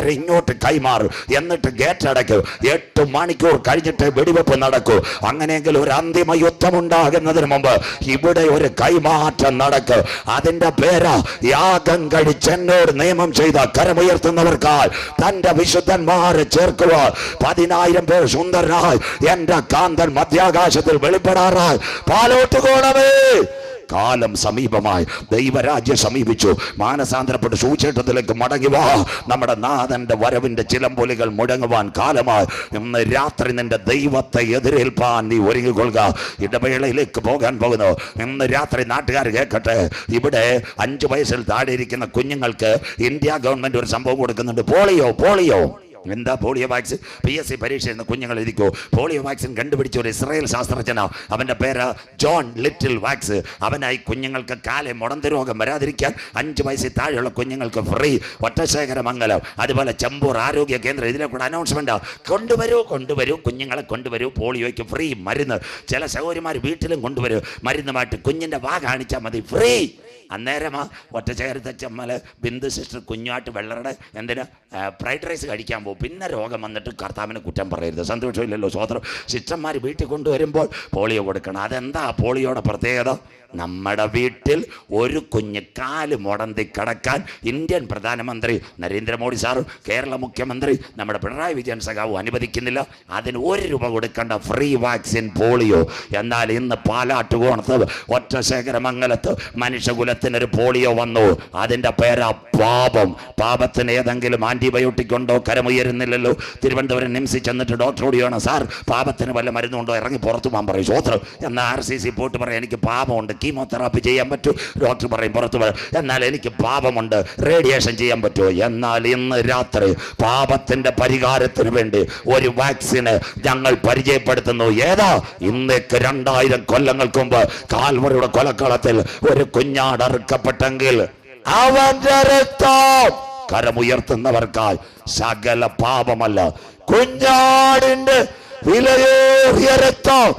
അധികാരം ഇങ്ങോട്ട് കൈമാറും, എന്നിട്ട് ഗേറ്റ് അടയ്ക്കും. 8 മണിക്കൂർ കഴിഞ്ഞിട്ട് വെടിവെപ്പ് നടക്കൂ. അങ്ങനെയെങ്കിൽ ഒരു അന്തിമ യുദ്ധം ഉണ്ടാകുന്നതിന് മുമ്പ് ഇവിടെ ഒരു കൈമാറ്റം നടക്കും. അതിന്റെ പേര് യാഗം കഴിച്ച് എന്നോട് നിയമം ചെയ്ത കരമുയർത്തുന്നവർക്കാൽ തന്റെ വിശുദ്ധന്മാരെ ചേർക്കുവാൻ 10,000 പേർ സുന്ദരനായി എന്റെ കാന്തൻ മധ്യാകാശത്തിൽ വെളിപ്പെടാറായി. പാലോട്ട് കോണമേ, കാലം സമീപമായി, ദൈവരാജ്യം സമീപിച്ചു. മാനസാന്തരപ്പെട്ട് സുവിശേഷത്തിലേക്ക് മടങ്ങി വാ. നമ്മുടെ നാഥന്റെ വരവിന്റെ ചിലമ്പൊലികൾ മുഴങ്ങുവാൻ കാലമായി. ഇന്ന് രാത്രി നിന്റെ ദൈവത്തെ എതിരേൽപ്പാൻ നീ ഒരുങ്ങിക്കൊള്ളുക. ഇടവേളയിലേക്ക് പോകാൻ പോകുന്നു. ഇന്ന് രാത്രി നാട്ടുകാർ കേൾക്കട്ടെ, ഇവിടെ 5 വയസ്സിൽ താഴെ ഇരിക്കുന്ന കുഞ്ഞുങ്ങൾക്ക് ഇന്ത്യ ഗവൺമെന്റ് ഒരു സംഭവം കൊടുക്കുന്നുണ്ട്. പോളിയോ. എന്താ പോളിയോ വാക്സിൻ? PSC പരീക്ഷ എന്ന കുഞ്ഞുങ്ങൾ ഇരിക്കൂ. പോളിയോ വാക്സിൻ കണ്ടുപിടിച്ച ഒരു ഇസ്രായേൽ ശാസ്ത്രജ്ഞനാ. അവന്റെ പേര് ജോൺ ലിറ്റിൽ വാക്സ്. അവനായി കുഞ്ഞുങ്ങൾക്ക് കാലെ മുടന്ത് രോഗം വരാതിരിക്കാൻ 5 വയസ്സിൽ താഴെയുള്ള കുഞ്ഞുങ്ങൾക്ക് ഫ്രീ. ഒറ്റശേഖരമംഗലം, അതുപോലെ ചെമ്പൂർ ആരോഗ്യ കേന്ദ്രം, ഇതിലെ കൂടെ അനൗൺസ്മെന്റ് കൊണ്ടുവരൂ കുഞ്ഞുങ്ങളെ കൊണ്ടുവരൂ. പോളിയോയ്ക്ക് ഫ്രീ മരുന്ന്. ചില സഹോദരിമാർ വീട്ടിലും കൊണ്ടുവരൂ മരുന്നുമായിട്ട്. കുഞ്ഞിന്റെ വാ കാണിച്ചാൽ മതി, ഫ്രീ. അന്നേരമാ ഒറ്റച്ചേരത്തെ ചെമ്മല് ബിന്ദു സിസ്റ്റർ കുഞ്ഞാട്ട് വെള്ളറുടെ എന്തിനാ ഫ്രൈഡ് റൈസ് കഴിക്കാൻ പോകും. പിന്നെ രോഗം വന്നിട്ട് കർത്താവിനെ കുറ്റം പറയരുത്. സന്തോഷമില്ലല്ലോ സ്വതന്ത്രം. സിസ്റ്റർമാർ വീട്ടിൽ കൊണ്ടുവരുമ്പോൾ പോളിയോ കൊടുക്കണം. അതെന്താ പോളിയോയുടെ പ്രത്യേകത? നമ്മുടെ വീട്ടിൽ ഒരു കുഞ്ഞ് കാല് മുടന്തി കിടക്കാൻ ഇന്ത്യൻ പ്രധാനമന്ത്രി നരേന്ദ്രമോദി സാറും കേരള മുഖ്യമന്ത്രി നമ്മുടെ പിണറായി വിജയൻ സഖാവും അനുവദിക്കുന്നില്ല. അതിന് 1 രൂപ കൊടുക്കേണ്ട ഫ്രീ വാക്സിൻ പോളിയോ. എന്നാൽ ഇന്ന് പാലാട്ടുകോണത്ത് ഒറ്റശേഖരമംഗലത്ത് മനുഷ്യകുലത്തിനൊരു പോളിയോ വന്നു. അതിൻ്റെ പേരാ പാപം. പാപത്തിന് ഏതെങ്കിലും ആന്റിബയോട്ടിക് ഉണ്ടോ? കരമുയരുന്നില്ലല്ലോ. തിരുവനന്തപുരം നിംസിൽ ചെന്നിട്ട് ഡോക്ടറോട് ചെയ്യണം, സാർ പാപത്തിന് വല്ല മരുന്നുണ്ടോ, ഇറങ്ങി പുറത്തു പോകാൻ പറയും. സ്വോത്രം. എന്നാൽ RCC പോയിട്ട് പറയാം, എനിക്ക് പാപമുണ്ട്, കീമോതെറാപ്പി ചെയ്യാൻ പറ്റൂ. ഡോക്ടർ പറയും പുറത്തു വരാം. എന്നാൽ എനിക്ക് പാപമുണ്ട്, റേഡിയേഷൻ ചെയ്യാൻ പറ്റുമോ? എന്നാൽ ഇന്ന് രാത്രി പാപത്തിന്റെ പരിഹാരത്തിന് വേണ്ടി ഒരു വാക്സിന് ഞങ്ങൾ പരിചയപ്പെടുത്തുന്നു. ഏതാ? ഇന്നേക്ക് 2000 കൊല്ലങ്ങൾക്ക് മുമ്പ് കാൽവറിയുടെ കൊലക്കളത്തിൽ ഒരു കുഞ്ഞാടറുക്കപ്പെട്ടെങ്കിൽ അവന്റെ രക്തം കരമുയർത്തുന്നവർക്കായി സകല പാപമല്ല, കുഞ്ഞാടിന്റെ വിലയേറിയ രക്തം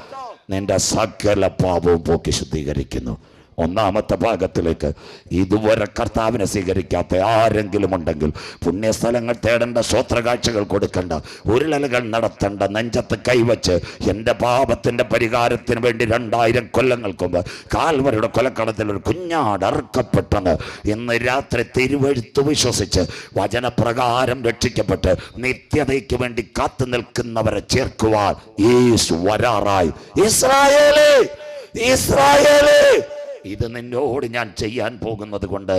നിന്റെ സകല പാപവും പോക്കി ശുദ്ധീകരിക്കുന്നു. 1-ാമത്തെ ഭാഗത്തിലേക്ക്, ഇതുവരെ കർത്താവിനെ സ്വീകരിക്കാത്ത ആരെങ്കിലും ഉണ്ടെങ്കിൽ പുണ്യസ്ഥലങ്ങൾ തേടേണ്ട, സ്വോത്രകാഴ്ചകൾ കൊടുക്കേണ്ട, ഉരുളലുകൾ നടത്തേണ്ട, നെഞ്ചത്ത് കൈവച്ച് എൻ്റെ പാപത്തിൻ്റെ പരിഹാരത്തിന് വേണ്ടി 2000 കൊല്ലങ്ങൾക്ക് മുമ്പ് കാൽവറിയുടെ കൊലക്കളത്തിൽ ഒരു കുഞ്ഞാടറുക്കപ്പെട്ടെന്ന് ഇന്ന് രാത്രി തിരുവെഴുത്ത് വിശ്വസിച്ച് വചനപ്രകാരം രക്ഷിക്കപ്പെട്ട് നിത്യതയ്ക്ക് വേണ്ടി കാത്തു നിൽക്കുന്നവരെ ചേർക്കുവാൻ യേശു വരാറായി. ഇസ്രായേലേ, ഇത് നിന്നോട് ഞാൻ ചെയ്യാൻ പോകുന്നത് കൊണ്ട്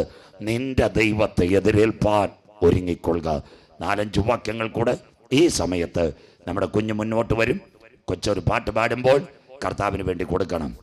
നിന്റെ ദൈവത്തെ എതിരേൽപ്പാൻ ഒരുങ്ങിക്കൊള്ളുക. 4-5 വാക്യങ്ങൾ കൂടെ ഈ സമയത്ത് നമ്മുടെ കുഞ്ഞ് മുന്നോട്ട് വരും. കൊച്ചൊരു പാട്ട് പാടുമ്പോൾ കർത്താവിന് വേണ്ടി കൊടുക്കണം.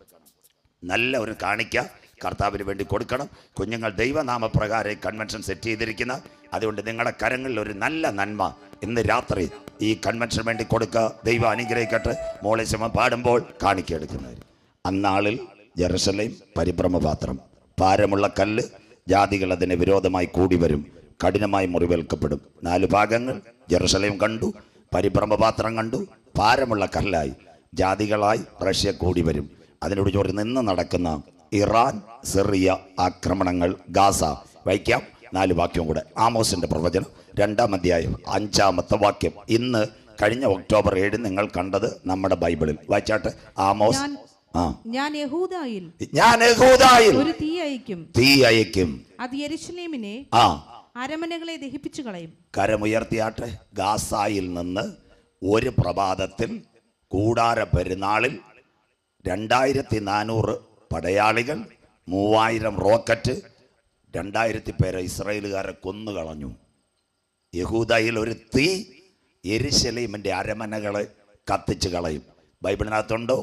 നല്ല ഒരു കാണിക്ക കർത്താവിന് വേണ്ടി കൊടുക്കണം. കുഞ്ഞുങ്ങൾ ദൈവനാമപ്രകാരം കൺവെൻഷൻ സെറ്റ് ചെയ്തിരിക്കുന്ന, അതുകൊണ്ട് നിങ്ങളുടെ കരങ്ങളിൽ ഒരു നല്ല നന്മ ഇന്ന് രാത്രി ഈ കൺവെൻഷന് വേണ്ടി കൊടുക്കുക. ദൈവം അനുഗ്രഹിക്കട്ടെ. മോളിസമ പാടുമ്പോൾ കാണിക്കെടുക്കുന്നവർ. അന്നാളിൽ ജെറുസലേം പരിഭ്രമപാത്രം, ഭാരമുള്ള കല്ല്, ജാതികൾ അതിന് വിരോധമായി കൂടി വരും, കഠിനമായി മുറിവേൽക്കപ്പെടും. 4 ഭാഗങ്ങൾ. ജെറുസലേം കണ്ടു, പരിഭ്രമപാത്രം കണ്ടു, ഭാരമുള്ള കല്ലായി ജാതികളായി റഷ്യ കൂടി വരും. അതിനോട് ചോറി നിന്ന് നടക്കുന്ന ഇറാൻ സിറിയ ആക്രമണങ്ങൾ, ഗാസ. വായിക്കാം 4 വാക്യം കൂടെ. ആമോസിന്റെ പ്രവചനം 2-ാം അധ്യായം 5-ാമത്തെ വാക്യം. ഇന്ന് കഴിഞ്ഞ ഒക്ടോബർ 7 നിങ്ങൾ കണ്ടത് നമ്മുടെ ബൈബിളിൽ. വായിച്ചാട്ടെ. ആമോസ്. ഞാൻ യഹൂദായിൽ ഒരു തീ അയക്കും, അത് യെരൂശലേമിനെ അരമനകളെ ദഹിപ്പിച്ചു കളയും. കരമുയർത്തിയാട്ടെ. ഗാസായിൽ നിന്ന് ഒരു പ്രഭാതത്തിൽ കൂടാര പെരുന്നാളിൽ 2400 പടയാളികൾ, 3000 റോക്കറ്റ്, 2000 പേരെ ഇസ്രായേലുകാരെ കൊന്നുകളഞ്ഞു. യഹൂദയിൽ ഒരു തീ യെരൂശലേമിന്റെ അരമനകളെ കത്തിച്ചു കളയും. ബൈബിളിനകത്തുണ്ടോ?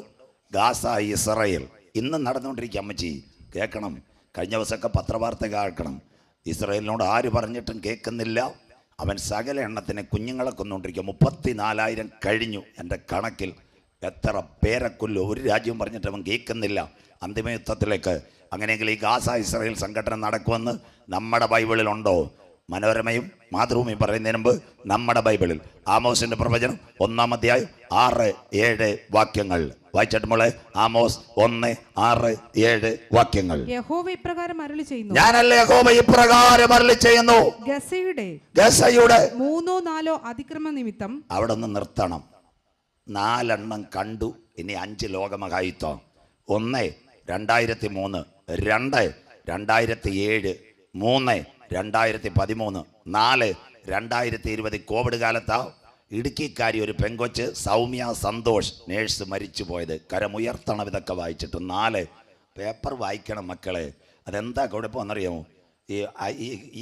Gaza, Israel. ഇന്ന് നടന്നുകൊണ്ടിരിക്കുക. അമ്മച്ചി കേൾക്കണം. കഴിഞ്ഞ ദിവസമൊക്കെ പത്രവാർത്ത കേൾക്കണം. ഇസ്രായേലിനോട് ആര് പറഞ്ഞിട്ടും കേൾക്കുന്നില്ല. അവൻ സകല എണ്ണത്തിന് കുഞ്ഞുങ്ങളെ കൊന്നുകൊണ്ടിരിക്കുക. 34,000 കഴിഞ്ഞു എൻ്റെ കണക്കിൽ. എത്ര പേരെക്കൊല്ലോ ഒരു രാജ്യവും പറഞ്ഞിട്ട് അവൻ കേൾക്കുന്നില്ല. അന്തിമയുദ്ധത്തിലേക്ക്. അങ്ങനെയെങ്കിൽ ഈ ഗാസ ഇസ്രായേൽ സംഘടന നടക്കുമെന്ന് നമ്മുടെ ബൈബിളിലുണ്ടോ? മനോരമയും മാതൃഭൂമിയും പറയുന്നതിന് മുമ്പ് നമ്മുടെ ബൈബിളിൽ ആമോസിന്റെ പ്രവചനം 1-ാം അധ്യായം 6-7 വാക്യങ്ങൾ വായിച്ചിട്ട് മോളെ. ആമോസ് 1-6-7 വാക്യങ്ങൾ. യഹോവ ഇപ്രകാരം അരുളി ചെയ്യുന്നു, ഞാനല്ല യഹോവ ഇപ്രകാരം അരുളി ചെയ്യുന്നു, ഗസയുടെ 3-4 അതിക്രമ നിമിത്തം. അവിടെ നിന്ന് നിർത്തണം. 4 എണ്ണം കണ്ടു. ഇനി 5 ലോകമഹായുദ്ധം. 1 2003, 2 2007, 3 2013, 4 2020 കോവിഡ് കാലത്താ ഇടുക്കിക്കാരി ഒരു പെങ്കൊച്ച് സൗമ്യ സന്തോഷ് നേഴ്സ് മരിച്ചു പോയത്. കരമുയർത്തണം ഇതൊക്കെ വായിച്ചിട്ട്. 4 പേപ്പർ വായിക്കണം മക്കളെ. അതെന്താ കുഴപ്പമെന്നറിയാമോ?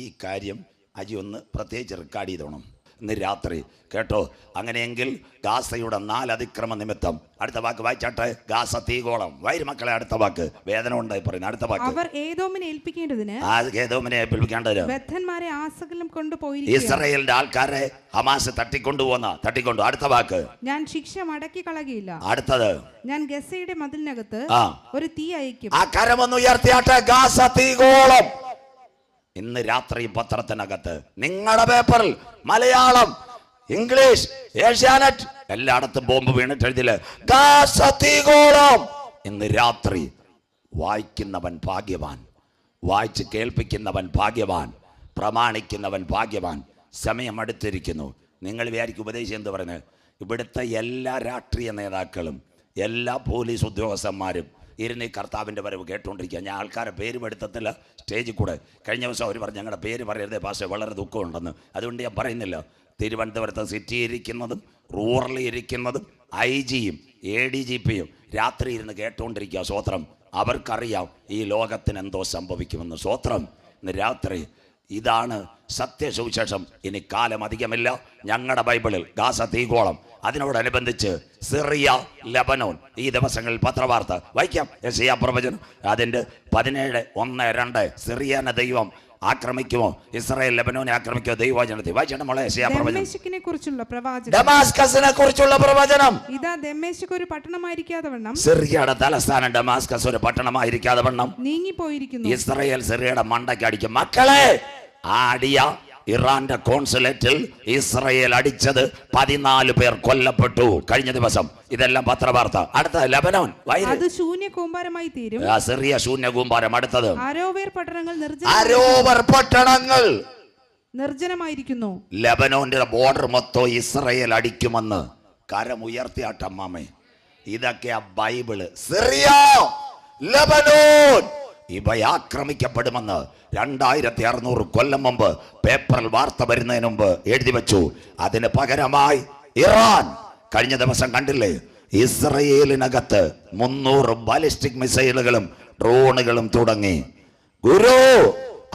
ഈ കാര്യം അജി ഒന്ന് പ്രത്യേകിച്ച് റെക്കോർഡ് ചെയ്തോണം ഇന്ന് രാത്രി, കേട്ടോ? അങ്ങനെയെങ്കിൽ ഗാസയുടെ 4 അതിക്രമ നിമിത്തം. അടുത്ത വാക്ക് വായിച്ചാട്ടെ. ഗാസ തീകോളം. വൈര് മക്കളെ, അടുത്ത വാക്ക് വേദന ഉണ്ടായി പറയുന്നത്. അടുത്ത വാക്ക് അവർ ഏദോമിനെ ഏൽപ്പിക്കേണ്ടതിന് ബദ്ധന്മാരെ ആസകലം കൊണ്ടുപോയി ഇസ്രായേലിന്റെ ആൾക്കാരെ ഹമാസ് തട്ടിക്കൊണ്ടു. അടുത്ത വാക്ക് ഞാൻ ശിക്ഷ മടക്കി കളകിയില്ല. അടുത്തത് ഞാൻ ഗസയുടെ മതിലിനകത്ത് ഒരു തീ അയക്കും. ആ കരമൊന്ന് ഉയർത്തിയാട്ടെ. ഗാസ തീകോളം. ഇന്ന് രാത്രി പത്രത്തിനകത്ത് നിങ്ങളുടെ പേപ്പറിൽ മലയാളം, ഇംഗ്ലീഷ്, ഏഷ്യാനെറ്റ് എല്ലായിടത്തും ബോംബ് വീണിട്ട് എഴുതില്ല ഗാസ തീകോളം. ഇന്ന് രാത്രി വായിക്കുന്നവൻ ഭാഗ്യവാൻ, വായിച്ച് കേൾപ്പിക്കുന്നവൻ ഭാഗ്യവാൻ, പ്രമാണിക്കുന്നവൻ ഭാഗ്യവാൻ. സമയം അടുത്തിരിക്കുന്നു. നിങ്ങൾ വിചാരിക്കും ഉപദേശം എന്ത് പറയുന്നത്? ഇവിടുത്തെ എല്ലാ രാഷ്ട്രീയ നേതാക്കളും എല്ലാ പോലീസ് ഉദ്യോഗസ്ഥന്മാരും ഇരുന്ന് ഈ കർത്താവിൻ്റെ വരവ് കേട്ടുകൊണ്ടിരിക്കുക. ഞാൻ ആൾക്കാരെ പേര് പെടുത്തത്തില്ല സ്റ്റേജിൽ കൂടെ. കഴിഞ്ഞ ദിവസം അവർ പറഞ്ഞു ഞങ്ങളുടെ പേര് പറയരുതേ പാസ്റ്റർ, വളരെ ദുഃഖമുണ്ടെന്ന്. അതുകൊണ്ട് ഞാൻ പറയുന്നില്ല. തിരുവനന്തപുരത്ത് സിറ്റി ഇരിക്കുന്നതും റൂറലിൽ ഇരിക്കുന്നതും IG-യും ADGP-യും രാത്രി ഇരുന്ന് കേട്ടുകൊണ്ടിരിക്കുക. സ്വോത്രം. അവർക്കറിയാം ഈ ലോകത്തിന് എന്തോ സംഭവിക്കുമെന്ന്. സ്വോത്രം. ഇന്ന് രാത്രി ഇതാണ് സത്യസുവിശേഷം. ഇനി കാലം അധികമില്ല. ഞങ്ങളുടെ ബൈബിളിൽ ഗാസ തീകോളം, അതിനോടനുബന്ധിച്ച് സിറിയ, ലബനോൻ. ഈ ദിവസങ്ങളിൽ പത്രവാർത്ത വായിക്കാം. യെശയ്യാ പ്രവചനം അതിന്റെ 17:1-2. സിറിയനെ ദൈവം ആക്രമിക്കുമോ? ഇസ്രായേൽ ലബനോനെ ആക്രമിക്കുമോ? ദൈവവചനത്തിൽ വായിച്ചിട്ട് മോളെ യെശയ്യാ പ്രവചനം. ഡമാസ്കസിനെ കുറിച്ചുള്ള പ്രവചനം. ഇതാ ദമ്മേശക്ക് ഒരു പട്ടണമായിരിക്കാതെ വണ്ണം, സിറിയയുടെ തലസ്ഥാനം ഡമാസ്കസ് ഒരു പട്ടണമായിരിക്കാതെ വണ്ണം നീങ്ങിപ്പോയിരിക്കുന്നു. ഇസ്രായേൽ സിറിയയുടെ മണ്ടയ്ക്ക് അടിക്കും. മക്കളെ, ആടിയ ഇറാന്റെ കോൺസുലേറ്റിൽ ഇസ്രായേൽ അടിച്ചത് 14 പേർ കൊല്ലപ്പെട്ടു കഴിഞ്ഞ ദിവസം. ഇതെല്ലാം പത്രവാർത്ത. അടുത്ത ലബനോൻ, അത് ശൂന്യകൂമ്പാരമായി തീരും. സിറിയ ശൂന്യകൂമ്പാരം. അടുത്തത് അരോവേർ പട്ടണങ്ങൾ നിർജ്ജനമായിരിക്കുന്നു. ലബനോന്റെ ബോർഡർ മൊത്തം ഇസ്രായേൽ അടിക്കുമെന്ന് കരമുയർത്തിയാട്ടമ്മാമേ. ഇതൊക്കെയാ ബൈബിള്. സിറിയ, ലബനോൻ ഇവ ആക്രമിക്കപ്പെടുമെന്ന് 2600 കൊല്ലം മുമ്പ് പേപ്പറിൽ വാർത്ത വരുന്നതിന് മുമ്പ് എഴുതി വെച്ചു. അതിന് പകരമായി ഇറാൻ കഴിഞ്ഞ ദിവസം കണ്ടില്ലേ, ഇസ്രയേലിനകത്ത് 300 ബാലിസ്റ്റിക് മിസൈലുകളും ഡ്രോണുകളും തുടങ്ങി. ഗുരു,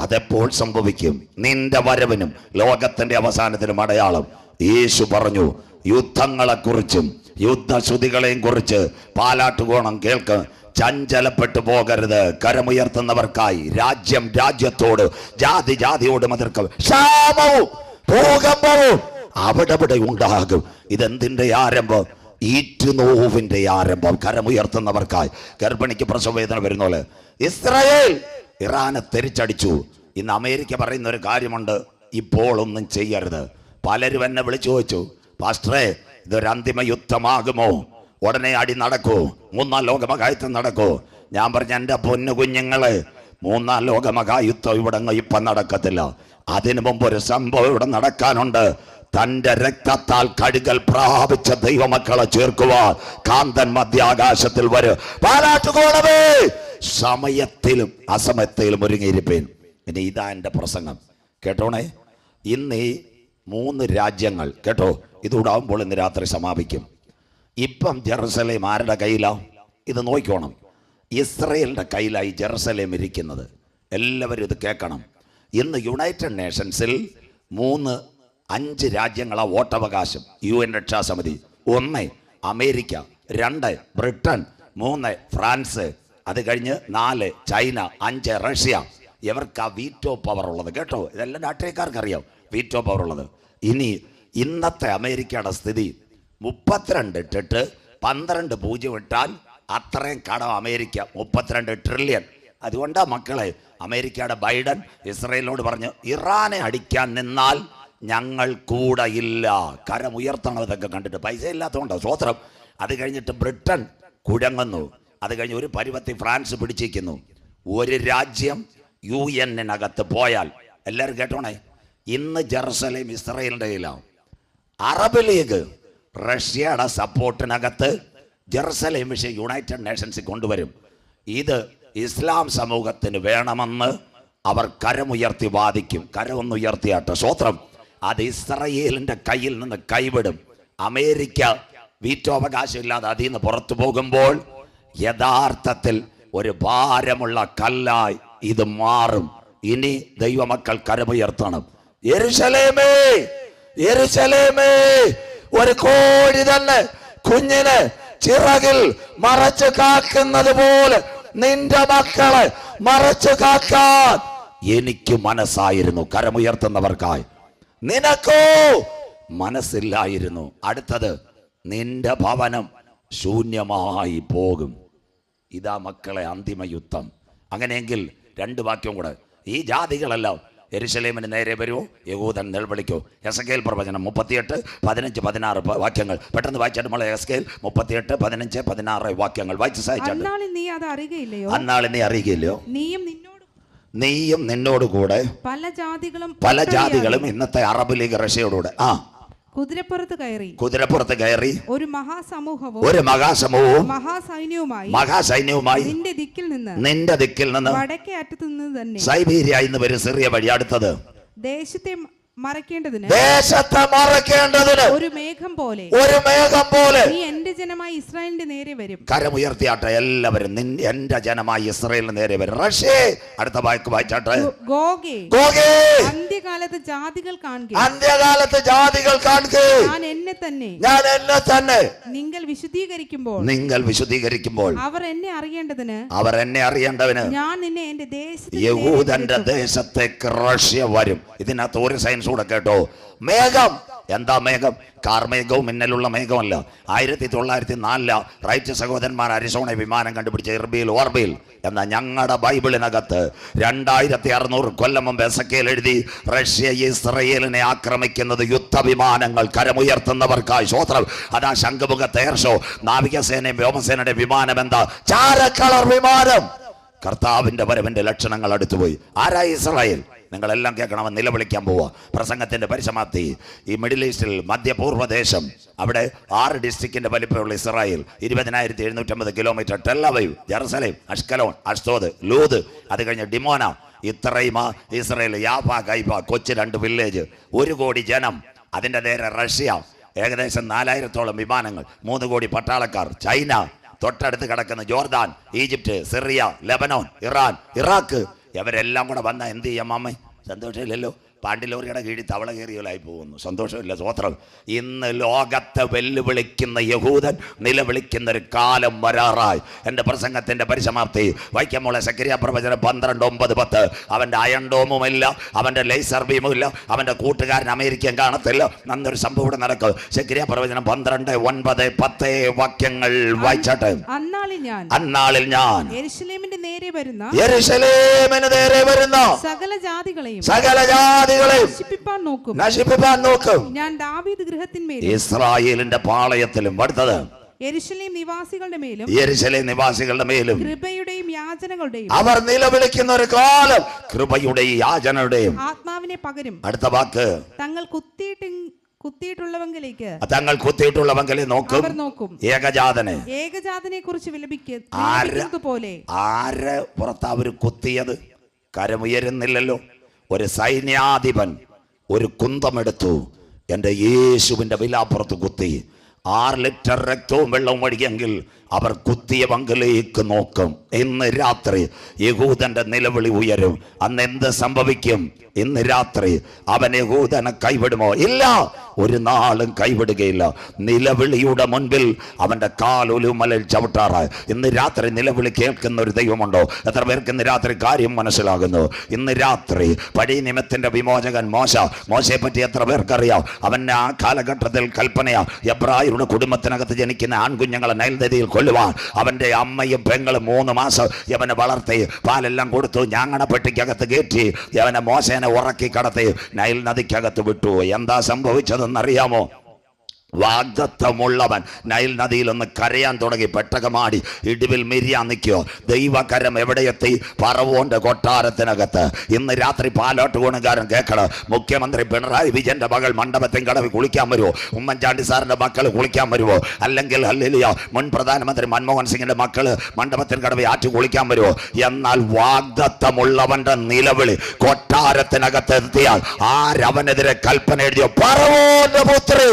അതെപ്പോൾ സംഭവിക്കും? നിന്റെ വരവിനും ലോകത്തിന്റെ അവസാനത്തിനും അടയാളം. യേശു പറഞ്ഞു യുദ്ധങ്ങളെക്കുറിച്ചും യുദ്ധശ്രുതികളെയും കുറിച്ച് പാലാട്ടുകോണം കേൾക്ക്. ചഞ്ചലപ്പെട്ടു പോകരുത്. കരമുയർത്തുന്നവർക്കായി രാജ്യം രാജ്യത്തോട്, ജാതി ജാതിയോടും എതിർക്കും. ക്ഷാമവും ഭൂകമ്പവും അവിടെ ഉണ്ടാകും. ഇതെന്തിന്റെ ആരംഭം? ഈറ്റുനോവിന്റെ ആരംഭം. കരമുയർത്തുന്നവർക്കായി. ഗർഭിണിക്ക് പ്രസവവേദന വരുന്ന പോലെ ഇസ്രായേൽ ഇറാനെ തിരിച്ചടിച്ചു. ഇന്ന് അമേരിക്ക പറയുന്ന ഒരു കാര്യമുണ്ട്, ഇപ്പോൾ ഒന്നും ചെയ്യരുത്. പലരും എന്നെ വിളിച്ചു ചോദിച്ചു, പാസ്റ്ററേ ഇതൊരു അന്തിമ യുദ്ധമാകുമോ? ഉടനെ അടി നടക്കൂ? 3-ാം ലോകമഹായുദ്ധം നടക്കൂ? ഞാൻ പറഞ്ഞ എൻ്റെ പൊന്നു കുഞ്ഞുങ്ങളെ, 3-ാം ലോകമഹായുദ്ധം ഇവിടെ ഇപ്പം നടക്കത്തില്ല. അതിനു മുമ്പ് ഒരു സംഭവം ഇവിടെ നടക്കാനുണ്ട്. തന്റെ രക്തത്താൽ കഴുകൽ പ്രാപിച്ച ദൈവമക്കളെ ചേർക്കുവാൻ കാന്തൻ മധ്യാകാശത്തിൽ വരും. പാലാട്ടുകോണമേ, സമയത്തിലും അസമയത്തിലും ഒരുങ്ങിയിരിപ്പേൻ. ഇനി ഇതാ എൻ്റെ പ്രസംഗം, കേട്ടോണേ. ഇന്ന് ഈ 3 രാജ്യങ്ങൾ കേട്ടോ, ഇതുകൂടാകുമ്പോൾ ഇന്ന് രാത്രി സമാപിക്കും. ഇപ്പം ജെറുസലേം ആരുടെ കയ്യിലാണ്? ഇത് നോക്കിക്കോണം. ഇസ്രയേലിന്റെ കയ്യിലായി ജെറുസലേം ഇരിക്കുന്നത്. എല്ലാവരും ഇത് കേൾക്കണം. ഇന്ന് യുണൈറ്റഡ് നേഷൻസിൽ 5 രാജ്യങ്ങളാ വോട്ടവകാശം. UN രക്ഷാസമിതി. 1 അമേരിക്ക, 2 ബ്രിട്ടൻ, 3 ഫ്രാൻസ്, അത് കഴിഞ്ഞ് 4 ചൈന, 5 റഷ്യ. ഇവർക്കാ വീറ്റോ പവർ ഉള്ളത്. കേട്ടോ, ഇതെല്ലാം രാഷ്ട്രീയക്കാർക്കറിയാം വീറ്റോ പവർ ഉള്ളത്. ഇനി ഇന്നത്തെ അമേരിക്കയുടെ സ്ഥിതി 32 ഇട്ടിട്ട് 12 പൂജ്യം ഇട്ടാൽ അത്രയും കടം അമേരിക്ക 32 ട്രില്യൺ. അതുകൊണ്ടാ മക്കളെ അമേരിക്കയുടെ ബൈഡൻ ഇസ്രയേലിനോട് പറഞ്ഞു, ഇറാനെ അടിക്കാൻ നിന്നാൽ ഞങ്ങൾ കൂടെ ഇല്ല. കരമുയർത്തണം. ഇതൊക്കെ കണ്ടിട്ട് പൈസ ഇല്ലാത്തതുകൊണ്ടോ സ്വോത്രം. അത് കഴിഞ്ഞിട്ട് ബ്രിട്ടൻ കുഴങ്ങുന്നു. അത് കഴിഞ്ഞ് ഒരു പരുവത്തിൽ ഫ്രാൻസ് പിടിച്ചിരിക്കുന്നു. ഒരു രാജ്യം UN-നകത്ത് പോയാൽ, എല്ലാവരും കേട്ടോണേ, ഇന്ന് ജെറുസലേം ഇസ്രയേലിൻ്റെ കയ്യിലാവും. അറബ് ലീഗ് റഷ്യയുടെ സപ്പോർട്ടിനകത്ത് ജെറുസലേം വിഷയം യുണൈറ്റഡ് നേഷൻസിൽ കൊണ്ടുവരും. ഇത് ഇസ്ലാം സമൂഹത്തിന് വേണമെന്ന് അവർ കരമുയർത്തി വാദിക്കും. കരമൊന്നുയർത്തിയാട്ടെ സ്വോത്രം. അത് ഇസ്രയേലിൻ്റെ കയ്യിൽ നിന്ന് കൈവിടും. അമേരിക്ക വീറ്റോ അവകാശമില്ലാതെ അതിൽ നിന്ന് പുറത്തു പോകുമ്പോൾ യഥാർത്ഥത്തിൽ ഒരു ഭാരമുള്ള കല്ലായി ഇത് മാറും. ഇനി ദൈവമക്കൾ കരമുയർത്തണം. യെരൂശലേമേ, യെരൂശലേമേ, ഒരു കോഴി തന്നെ കുഞ്ഞിനെ ചിറകിൽ മറച്ചു കാക്കുന്നത് പോലെ നിന്റെ മക്കളെ മറച്ചു കാക്കാൻ എനിക്ക് മനസ്സായിരുന്നു. കരമുയർത്തുന്നവർക്കായി. നിനക്കോ മനസ്സില്ലായിരുന്നു. അടുത്തത്, നിന്റെ ഭവനം ശൂന്യമായി പോകും. ഇതാ മക്കളെ അന്തിമ യുദ്ധം. അങ്ങനെയെങ്കിൽ രണ്ട് വാക്യം കൂടെ. ഈ ജാതികളെല്ലാം യെരൂശലേമിന് നേരെ വരുമോ, യഹൂദൻ നിലവിളിക്കോ. എസക്കേൽ പ്രവചനം 38, 15, 16 വാക്യങ്ങൾ പെട്ടെന്ന് വായിച്ചാൽ നമ്മളെ. എസക്കേൽ 38, 15, 16 വാക്യങ്ങൾ വായിച്ച് സഹായിച്ചാൽ. അന്നാളിൽ നീ അറിയുകയില്ലയോ? നീയും നിന്നോട് കൂടെ പല ജാതികളും ഇന്നത്തെ അറബ് ലീഗ് റഷ്യയോടുകൂടെ കുതിരപ്പുറത്ത് കയറി ഒരു മഹാസമൂഹവും മഹാസൈന്യവുമായി നിന്റെ ദിക്കിൽ നിന്ന് വടക്കേ അറ്റത്തു നിന്ന് തന്നെ സൈബീരിയ എന്ന് വരും സിറിയ വഴി. അടുത്തത്, ദേശത്തെ മറയ്ക്കേണ്ടതിന് ഒരു മേഘം പോലെ നീ എന്റെ ജനമായ ഇസ്രായേലിന്റെ നേരെ വരും. കരമുയർത്തിയാട്ടെ എല്ലാവരും. എന്റെ ജനമായ ഇസ്രായേലിന് നേരെ വരും. റഷ്യേ, അടുത്ത വാക്ക് വായിച്ചാട്ടെ. ഗോഗേ, അന്ത്യകാലത്ത് ജാതികൾ കാണുക ഞാൻ എന്നെ തന്നെ നിങ്ങൾ വിശുദ്ധീകരിക്കുമ്പോൾ അവർ എന്നെ അറിയേണ്ടതിന് ഞാൻ നിന്നെ എന്റെ യഹൂദന്റെ ദേശത്തേക്ക് റഷ്യ വരും. ഇതിനകത്ത് ഒരു സയൻസ് കൂടെ കേട്ടോ. മേഘം. എന്താ മേഘം? കാർമേഘവും മിന്നലുള്ള മേഘമല്ല. 1904 റൈറ്റ് സഹോദരന്മാർ അരിസോണ വിമാനം കണ്ടുപിടിച്ച ഇർബിൽ ഓർബിൽ എന്ന ഞങ്ങളുടെ ബൈബിളിനകത്ത് 2600 കൊല്ലം മുമ്പ് എസക്കേൽ എഴുതി, റഷ്യ ഇസ്രയേലിനെ ആക്രമിക്കുന്നത് യുദ്ധവിമാനങ്ങൾ. കരമുയർത്തുന്നവർക്കായി സ്വോത്രം. അതാ ശംഖുമുഖത്ത് എയർ ഷോ. നാവികസേനയും വ്യോമസേനയുടെ വിമാനം എന്താ? ചാരക്കളർ വിമാനം. കർത്താവിന്റെ വരവിന്റെ ലക്ഷണങ്ങൾ അടുത്തുപോയി. ആരാ ഇസ്രായേൽ? നിങ്ങളെല്ലാം കേൾക്കണമെന്ന് നിലവിളിക്കാൻ പോവുക. പ്രസംഗത്തിന്റെ പരിസമാപ്തി. ഈ മിഡിൽ ഈസ്റ്റിൽ മധ്യപൂർവ്വദേശം, അവിടെ 6 ഡിസ്ട്രിക്റ്റിന്റെ വലിപ്പമുള്ള Israel, 20,750 kilometre. Tel Aviv, Jerusalem, Ashkelon, Ashdod, Lod, അത് കഴിഞ്ഞ് ഡിമോന. ഇത്രയും ഇസ്രായേൽ. യാഫ, ഗൈഫ, കൊച്ചു 2 വില്ലേജ്, 1 കോടി ജനം. അതിന്റെ നേരെ റഷ്യ, ഏകദേശം 4000-ഓളം വിമാനങ്ങൾ, 3 കോടി പട്ടാളക്കാർ. ചൈന, തൊട്ടടുത്ത് കിടക്കുന്ന Jordan, Egypt, Syria, Lebanon, Iran, Iraq. ഇവരെല്ലാം കൂടെ വന്ന എന്ത് ചെയ്യാം അമ്മേ? സന്തോഷമില്ലല്ലോ. പാണ്ടിലോറിയുടെ കീഴിൽ തവള കയറിയലായി പോകുന്നു. സന്തോഷമില്ല. സ്വോത്രം. ഇന്ന് ലോകത്തെ വെല്ലുവിളിക്കുന്ന യഹൂദൻ നിലവിളിക്കുന്ന ഒരു കാലം വരാറായി. എൻ്റെ പ്രസംഗത്തിൻ്റെ പരിസമാപ്തി. വൈക്കമോളെ സക്കരിയ പ്രവചനം 12:9-10. അവൻ്റെ അയൺഡോമുമില്ല, അവൻ്റെ ലേസർ ബീമുമില്ല, അവൻ്റെ കൂട്ടുകാരൻ അമേരിക്കൻ കാണത്തില്ല. നന്നൊരു സംഭവം ഇവിടെ നടക്കും. സക്കരിയ പ്രവചനം 12, 9, 10 വാക്യങ്ങൾ വായിച്ചാട്ടെ. അന്നാളിൽ ഞാൻ യെരൂശലേമിന് നേരെ വരുന്ന സകല ജാതികളെയും നശിപ്പിപ്പാൻ നോക്കും. ഞാൻ ദാവീദ് ഗൃഹത്തിന്മേലും ഇസ്രായേലിന്റെ പാളയത്തിലും. അടുത്തത്, യെരൂശലേം നിവാസികളുടെ മേലും കൃപയുടെയും യാചനകളുടെയും അവർ നിലവിളിക്കുന്ന ഒരു കാലം. കൃപയുടെയും യാചനയുടെയും ആത്മാവിനെ പകരും. അടുത്ത വാക്ക്, തങ്ങൾ കുത്തിയിട്ടുള്ളവങ്കിലേക്ക് നോക്കും. ഏകജാതനെ കുറിച്ച് വിലപിക്കുന്നത് പോലെ. ആരെ പുറത്ത് അവര് കുത്തിയത്? കരമുയരുന്നില്ലല്ലോ. ഒരു സൈന്യാധിപൻ ഒരു കുന്തമെടുത്തു, എൻ്റെ യേശുവിൻ്റെ വിലാപ്പുറത്ത് കുത്തി. 6 ലിറ്റർ രക്തവും വെള്ളവും ഒഴുകിയെങ്കിൽ അവർ കുത്തിയ പങ്കിലേക്ക് നോക്കും. ഇന്ന് രാത്രി യഹൂദന്റെ നിലവിളി ഉയരും. അന്ന് എന്ത് സംഭവിക്കും? ഇന്ന് രാത്രി അവൻ യഹൂദനെ കൈവിടുമോ? ഇല്ല, ഒരു നാളും കൈവിടുകയില്ല. നിലവിളിയുടെ മുൻപിൽ അവന്റെ കാലൊലുമലയിൽ ചവിട്ടാറായി. ഇന്ന് രാത്രി നിലവിളി കേൾക്കുന്ന ഒരു ദൈവമുണ്ടോ? എത്ര പേർക്ക് ഇന്ന് രാത്രി കാര്യം മനസ്സിലാകുന്നു? ഇന്ന് രാത്രി പഴയ നിയമത്തിന്റെ വിമോചകൻ മോശയെ പറ്റി എത്ര പേർക്കറിയാം? അവൻ ആ കാലഘട്ടത്തിൽ കൽപ്പനയാ, എബ്രായരുടെ കുടുംബത്തിനകത്ത് ജനിക്കുന്ന ആൺകുഞ്ഞുങ്ങളെ നൈൽ നദിയിൽ കൊല്ലുവാൻ അവന്റെ അമ്മയും പെങ്ങളും 3 മാസം യവനെ വളർത്തി, പാലെല്ലാം കൊടുത്തു, ഞാങ്ങണപ്പെട്ടിക്കകത്ത് കയറ്റി യവനെ മോശേനെ ഉറക്കി കടത്തി നൈൽ നദിക്കകത്ത് വിട്ടു. എന്താ സംഭവിച്ചതെന്നറിയാമോ? വാഗ്ദത്തമുള്ളവൻ നൈൽ നദിയിൽ ഒന്ന് കരയാൻ തുടങ്ങി, പെട്ടകമാടി ഇടിവിൽ മിരിയാൻ നിൽക്കോ. ദൈവകരം എവിടെയെത്തി? ഫറവോന്റെ കൊട്ടാരത്തിനകത്ത്. ഇന്ന് രാത്രി പാലോട്ട് ഗുണകാരൻ കേൾക്കണം. മുഖ്യമന്ത്രി പിണറായി വിജയന്റെ മകൾ മണ്ഡപത്തിൽ കടവിൽ കുളിക്കാൻ വരുമോ? ഉമ്മൻചാണ്ടി സാറിന്റെ മക്കൾ കുളിക്കാൻ വരുമോ? അല്ലെങ്കിൽ ഹല്ലേലൂയ മുൻ പ്രധാനമന്ത്രി മൻമോഹൻ സിംഗിന്റെ മക്കള് മണ്ഡപത്തിൽ കടവിൽ ആറ്റ് കുളിക്കാൻ വരുമോ? എന്നാൽ വാഗ്ദത്തമുള്ളവന്റെ നിലവിളി കൊട്ടാരത്തിനകത്ത് എത്തിയാൽ ആരവനെതിരെ കൽപ്പന എഴുതിയോ? ഫറവോന്റെ പുത്രി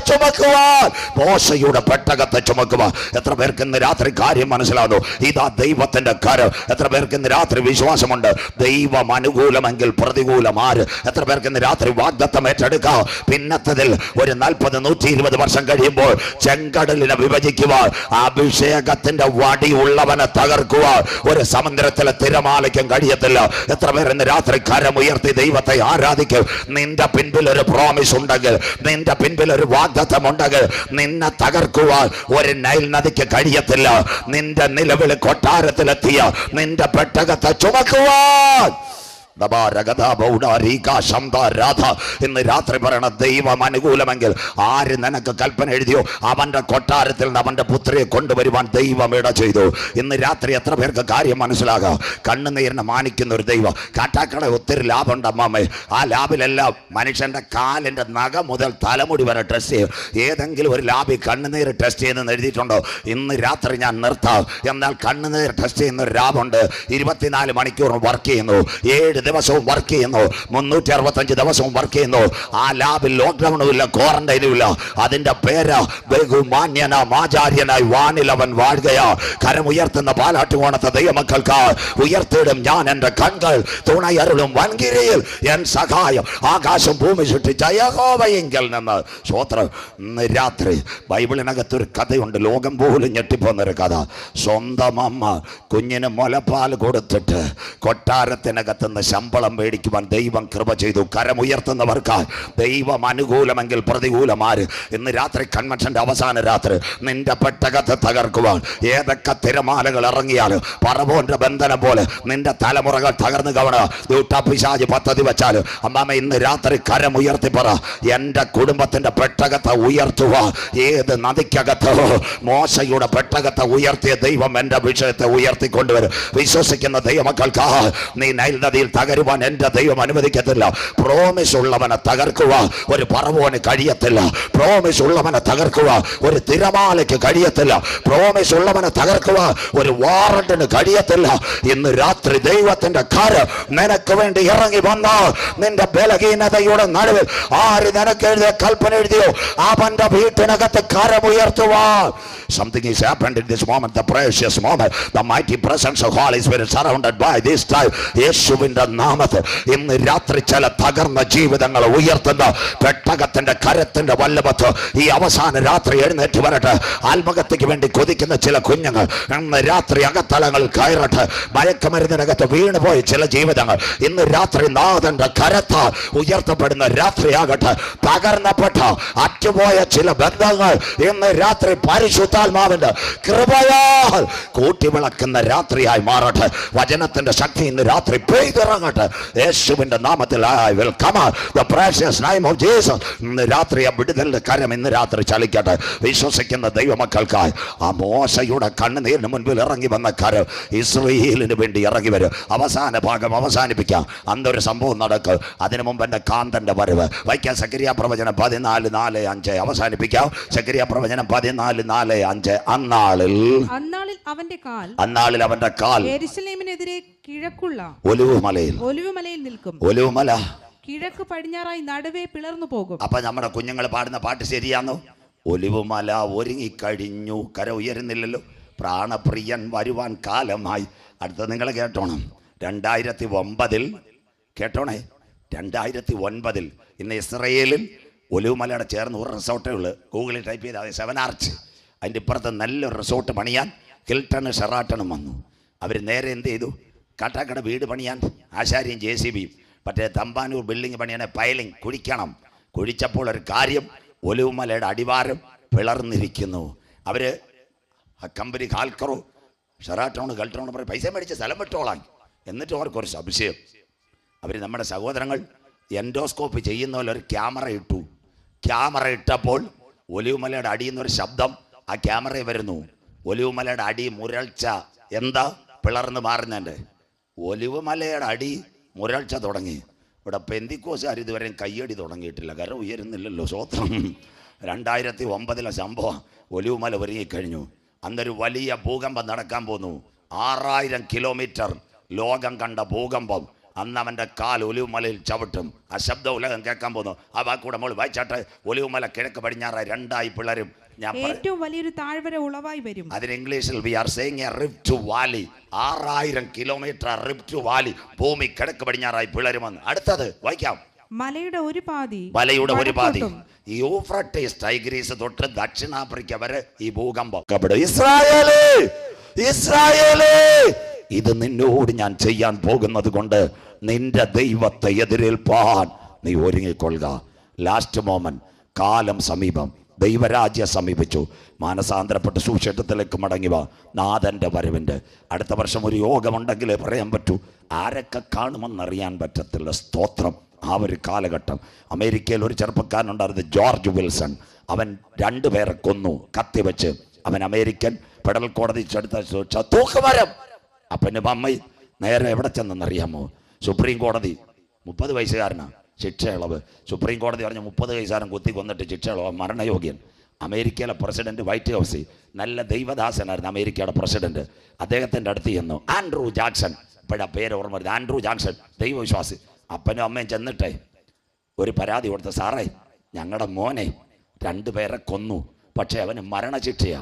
ചുമക്കുവാൻ, മോശയുടെ പെട്ടകത്തെ ചുമക്കുവാൻ. എത്ര പേർക്ക് ഇന്ന് രാത്രി കാര്യം മനസ്സിലാകുന്നു? ഇതാ ദൈവത്തിന്റെ കരം. എത്ര പേർക്ക് ഇന്ന് രാത്രി വിശ്വാസമുണ്ട്? ദൈവം അനുകൂലമെങ്കിൽ പ്രതികൂലം ആര്? എത്ര പേർക്ക് ഇന്ന് രാത്രി വാഗ്ദത്തം ഏറ്റെടുക്കാം? പിന്നത്തതിൽ ഒരു 40-120 വർഷം കഴിയുമ്പോൾ ചെങ്കടലിനെ വിഭജിക്കുവാൻ, അഭിഷേകത്തിന്റെ വടി ഉള്ളവനെ തകർക്കുവാൻ ഒരു സമുദ്രത്തിലെ തിരമാലയ്ക്കും കഴിയത്തില്ല. എത്ര പേർ ഇന്ന് രാത്രി കരമുയർത്തി ദൈവത്തെ ആരാധിക്കും? നിന്റെ പിൻപിൽ ഒരു പ്രോമിസ് ഉണ്ടെങ്കിൽ, നിന്റെ പിൻപിൽ ഒരു വാഗ്ദത്തമുണ്ടെങ്കിൽ നിന്നെ തകർക്കുവാൻ ഒരു നൈൽ നദിക്ക് കഴിയത്തില്ല. നിന്റെ നിലവിൽ കൊട്ടാരത്തിലെത്തിയ നിന്റെ പെട്ടകത്തെ ചുമക്കുവാൻ ഇന്ന് രാത്രി പറയണ ദൈവം അനുകൂലമെങ്കിൽ ആര് നിനക്ക് കൽപ്പന എഴുതിയോ അവന്റെ കൊട്ടാരത്തിൽ നിന്ന് അവന്റെ പുത്രിയെ കൊണ്ടുവരുവാൻ ദൈവം ഇട ചെയ്തു. ഇന്ന് രാത്രി എത്ര പേർക്ക് കാര്യം മനസ്സിലാകാം? കണ്ണുനീരിനെ മാനിക്കുന്ന ഒരു ദൈവം. കാട്ടാക്കട ഒത്തിരി ലാഭമുണ്ട് അമ്മാമ്മേ. ആ ലാബിലെല്ലാം മനുഷ്യന്റെ കാലിന്റെ നഖം മുതൽ തലമുടി വരെ ടെസ്റ്റ് ചെയ്യും. ഏതെങ്കിലും ഒരു ലാബിൽ കണ്ണുനീർ ടെസ്റ്റ് ചെയ്യുന്നെന്ന് എഴുതിയിട്ടുണ്ടോ? ഇന്ന് രാത്രി ഞാൻ നിർത്താം. എന്നാൽ കണ്ണുനീർ ടെസ്റ്റ് ചെയ്യുന്ന ഒരു ലാബുണ്ട്. 24 മണിക്കൂറും വർക്ക് ചെയ്യുന്നു, 7 ദിവസവും വർക്ക് ചെയ്യുന്നു, 365 ദിവസവും വർക്ക് ചെയ്യുന്നു. ആ ലാബിൽ ലോക്ക്ഡൌണും ഇല്ല, ക്വാറന്റൈനും ഇല്ല. അതിന്റെ പേര് ബഹുമാന്യനായി വാനിലവൻ വാഴുകയാ. കരമുയർത്തുന്ന പാലാട്ടുകോണത്തെ ദൈവമക്കൾക്ക് ഉയർത്തിയിടും ഞാൻ എന്റെ കൺകൾ, തുണയരുളും വൻകിരിയിൽ എൻ സഹായം. ആകാശം ഭൂമി സൃഷ്ടിച്ച യഹോവയെങ്കിൽ നിന്ന് സ്വോത്രം. ഇന്ന് രാത്രി ബൈബിളിനകത്തൊരു കഥയുണ്ട്, ലോകം പോലും ഞെട്ടിപ്പോന്നൊരു കഥ. സ്വന്തം അമ്മ കുഞ്ഞിന് മുലപ്പാൽ കൊടുത്തിട്ട് കൊട്ടാരത്തിനകത്തുനിന്ന് ശമ്പളം മേടിക്കുവാൻ ദൈവം കൃപ ചെയ്തു. കരമുയർത്തുന്നവർക്ക് ദൈവം അനുകൂലമെങ്കിൽ പ്രതികൂലമാര്? ഇന്ന് രാത്രി കൺവെൻഷന്റെ അവസാന രാത്രി നിന്റെ പെട്ടകത്തെ തകർക്കുവാൻ ഏതൊക്കെ തിരമാലകൾ ഇറങ്ങിയാലും ഫറവോന്റെ ബന്ധനം പോലെ നിന്റെ തലമുറകൾ തകർന്നു കവണ പിശാച് പദ്ധതി വെച്ചാൽ അമ്മാമ ഇന്ന് രാത്രി കരമുയർത്തി പറ, എന്റെ കുടുംബത്തിന്റെ പെട്ടകത്തെ ഉയർത്തുക. ഏത് നദിക്കകത്തോ മോശയുടെ പെട്ടകത്തെ ഉയർത്തിയ ദൈവം എന്റെ വിഷയത്തെ ഉയർത്തിക്കൊണ്ടുവരും. വിശ്വസിക്കുന്ന ദൈവമക്കൾക്ക് നീ നൈൽ നദിയിൽ തകരുവാൻ എന്റെ ദൈവം അനുവദിക്കത്തില്ല. പ്രോമിസ് ഉള്ളവനെ തകർക്കുക ഒരു ഫറവോന് കഴിയത്തില്ല. പ്രോമിസ് ഉള്ളവനെ തകർക്കുക ഒരു തിരമാലയ്ക്ക് കഴിയത്തില്ല. പ്രോമിസ് ഉള്ളവനെ തകർക്കുക ഒരു വാറണ്ടിന് കഴിയത്തില്ല. ഇന്ന് രാത്രി ദൈവത്തിന്റെ കരം നിനക്ക് വേണ്ടി ഇറങ്ങി വന്ന നിന്റെ ബലഹീനതയുടെ നടുവിൽ ആര് നിനക്ക് എഴുതിയ കൽപ്പന എഴുതിയോ അവന്റെ വീട്ടിനകത്ത് കരമുയർത്തുവാൻ. Something is happened in this moment, the precious moment, the mighty presence of Holy Spirit surrounded by this time. യേശുവിന്റെ നാമത്തിൽ ഇന്ന് രാത്രി ചില തകർന്ന ജീവിതങ്ങൾ ഉയർത്തുന്ന പെട്ടകത്തിന്റെ കരത്തിന്റെ വല്ലഭത്ത് ഈ അവസാന രാത്രി എഴുന്നേറ്റ് വരട്ടെ. ആത്മഹത്യക്ക് വേണ്ടി കൊതിക്കുന്ന ചില കുഞ്ഞുങ്ങൾ ഇന്ന് രാത്രി അകത്തളങ്ങളിൽ കയറട്ടെ. മയക്കമരുന്നിനകത്ത് വീണുപോയ ചില ജീവിതങ്ങൾ ഇന്ന് രാത്രി നാഥന്റെ കരത്താൽ ഉയർത്തപ്പെടുന്ന രാത്രിയാകട്ടെ. തകർന്നപ്പെട്ട അറ്റുപോയ ചില ബന്ധങ്ങൾ ഇന്ന് രാത്രി പരിശുദ്ധാത്മാവിന്റെ കൃപയാൽ കൂട്ടിവിളക്കുന്ന രാത്രിയായി മാറട്ടെ. വചനത്തിന്റെ ശക്തി ഇന്ന് രാത്രി പെയ്തിറങ്ങട്ടെ യേശുവിന്റെ നാമത്തിൽ. I will come out the precious name of Jesus. ഇന്ന് രാത്രി ആ വിടുതലിന്റെ കരം ഇന്ന് രാത്രി ചലിക്കട്ടെ. വിശ്വസിക്കുന്ന ദൈവമക്കൾക്കായി ആ മോശയുടെ കണ്ണുനീരിന് മുൻപിൽ ഇറങ്ങി വന്ന കരം ഇസ്രായേലിന് വേണ്ടി ഇറങ്ങി വരും. അവസാന ഭാഗം അവസാനിപ്പിക്കാം. അന്നൊരു സംഭവം നടക്കും. അതിനു മുമ്പ് എന്റെ കാന്തന്റെ വരവ് വായിക്കാം. സെഖര്യാ പ്രവചനം 14:4-5 അവസാനിപ്പിക്കാം. സെഖര്യാ പ്രവചനം 14:4-5. അന്നാളിൽ അവന്റെ കാൽ യെരൂശലേമിനെതിരെ കിഴക്കുള്ള ഒലിവുമലയിൽ നിൽക്കും. ഒലിവുമല കിഴക്ക് പടിഞ്ഞാറായി നടുവേ പിളർന്നു പോകും. അപ്പൊ നമ്മുടെ കുഞ്ഞുങ്ങൾ പാടുന്ന പാട്ട് ശരിയാണോ? ഒലിവുമല ഒരുങ്ങിക്കഴിഞ്ഞു, കര ഉയരുന്നില്ലല്ലോ. പ്രാണപ്രിയൻ വരുവാൻ കാലമായി. അടുത്ത നിങ്ങൾ കേട്ടോണം. 2009 കേട്ടോണേ, 2009 ഇന്ന് ഇസ്രയേലിൽ ഒലിവുമലയുടെ ചേർന്ന് ഒരു റിസോർട്ടേ ഉള്ളു. ഗൂഗിളിൽ ടൈപ്പ് ചെയ്താൽ 7 ആർച്ച്. അതിൻ്റെ ഇപ്പുറത്ത് നല്ലൊരു റിസോർട്ട് പണിയാൻ ഹിൽട്ടണും ഷെറാട്ടണും വന്നു. അവർ നേരെ എന്ത് ചെയ്തു? കാട്ടാക്കട വീട് പണിയാൻ ആശാരിയും JCBയും മറ്റേ തമ്പാനൂർ ബിൽഡിംഗ് പണിയാൻ പൈലിംഗ് കുഴിക്കണം. കുഴിച്ചപ്പോൾ ഒരു കാര്യം, ഒലിവുമലയുടെ അടിവാരം പിളർന്നിരിക്കുന്നു. അവർ ആ കമ്പനി കാൽക്കറോ ഷെറാട്ടോണ് ഗൾട്ടോണ് പറയും പൈസ മേടിച്ച് സ്ഥലം വിട്ടോളാം. എന്നിട്ട് അവർക്കൊരു സംശയം. അവർ നമ്മുടെ സഹോദരങ്ങൾ എൻഡോസ്കോപ്പ് ചെയ്യുന്ന പോലെ ഒരു ക്യാമറ ഇട്ടു. ക്യാമറ ഇട്ടപ്പോൾ ഒലിവുമലയുടെ അടിയിൽ നിന്നൊരു ശബ്ദം ആ ക്യാമറയിൽ വരുന്നു. ഒലിവുമലയുടെ അടി മുരൾച്ച എന്താ പിളർന്ന് മാറുന്നുണ്ട്. ഒലിവുമലയുടെ അടി മുരൾച്ച തുടങ്ങി. ഇവിടെ പെന്തിക്കോസുകാർ ഇതുവരെയും കയ്യടി തുടങ്ങിയിട്ടില്ല. കരം ഉയരുന്നില്ലല്ലോ. സ്വോത്രം. 2009 സംഭവം. ഒലിവുമല ഒരുങ്ങിക്കഴിഞ്ഞു. അന്നൊരു വലിയ ഭൂകമ്പം നടക്കാൻ പോന്നു. 6000 കിലോമീറ്റർ ലോകം കണ്ട ഭൂകമ്പം. അന്ന് അവൻ്റെ കാൽ ഒലിവുമലയിൽ ചവിട്ടും. ആ ശബ്ദം ഉലകം കേൾക്കാൻ പോന്നു. ആ വാക്കൂടെ നമ്മൾ വായിച്ചാട്ടെ. ഒലിവുമല കിഴക്ക് പടിഞ്ഞാറ് രണ്ടായി പിളരും. ഏറ്റവും വലിയൊരു താഴ്വര ഉളവായി വരും. അതിന് ഇംഗ്ലീഷിൽ we are saying a rift valley. 6000 kilometre rift valley. ഭൂമി കിഴക്ക് പടിഞ്ഞാറായി പിളരുമെന്ന്. അടുത്തത് വായിക്കാം. മലയുടെ ഒരു പാതി ഈ യൂഫ്രട്ടീസ് ടൈഗ്രീസ് തൊട്ട് ദക്ഷിണാഫ്രിക്ക വരെ ഈ ഭൂകമ്പം. ഇസ്രായേലേ, ഇസ്രായേലേ, ഇത് നിന്നോട് ഞാൻ ചെയ്യാൻ പോകുന്നത് കൊണ്ട് നിന്റെ ദൈവത്തെ എതിരേൽപ്പാൻ നീ ഒരുങ്ങിക്കൊള്ളുക. Last moment. കാലം സമീപം. ദൈവരാജ്യം സമീപിച്ചു. മാനസാന്തരപ്പെട്ട് സുവിശേഷത്തിലേക്ക് മടങ്ങി വാ. നാഥൻ്റെ വരവിൻ്റെ അടുത്ത വർഷം ഒരു യോഗമുണ്ടെങ്കിലേ പറയാൻ പറ്റൂ. ആരൊക്കെ കാണുമെന്നറിയാൻ പറ്റത്തില്ല. സ്തോത്രം. ആ ഒരു കാലഘട്ടം. അമേരിക്കയിൽ ഒരു ചെറുപ്പക്കാരനുണ്ടായിരുന്നു, ജോർജ് വിൽസൺ. അവൻ 2 പേരെ കൊന്നു കത്തിവെച്ച്. അവൻ അമേരിക്കൻ ഫെഡറൽ കോടതി ചെടുത്ത തൂക്കുമരം. അപ്പനും അമ്മയും നേരെ എവിടെ ചെന്നെന്നറിയാമോ? സുപ്രീം കോടതി. 30 വയസ്സുകാരനാണ് ശിക്ഷ ഇളവ്. സുപ്രീം കോടതി പറഞ്ഞ 30 വയസ്സുകാരൻ കുത്തി കൊന്നിട്ട് ശിക്ഷ ഇളവ്, മരണയോഗ്യൻ. അമേരിക്കയിലെ പ്രസിഡന്റ് വൈറ്റ് ഹൗസിൽ നല്ല ദൈവദാസനായിരുന്നു അമേരിക്കയുടെ പ്രസിഡന്റ്. അദ്ദേഹത്തിൻ്റെ അടുത്ത് ചെന്നു. Andrew Jackson. ഇപ്പോഴാ പേര് ഓർമ്മ വരുന്നത്. ആൻഡ്രൂ ജാക്സൺ ദൈവവിശ്വാസി. അപ്പനും അമ്മയും ചെന്നിട്ടേ ഒരു പരാതി കൊടുത്ത, സാറേ ഞങ്ങളുടെ മോനെ 2 പേരെ കൊന്നു, പക്ഷേ അവന് മരണശിക്ഷയാ.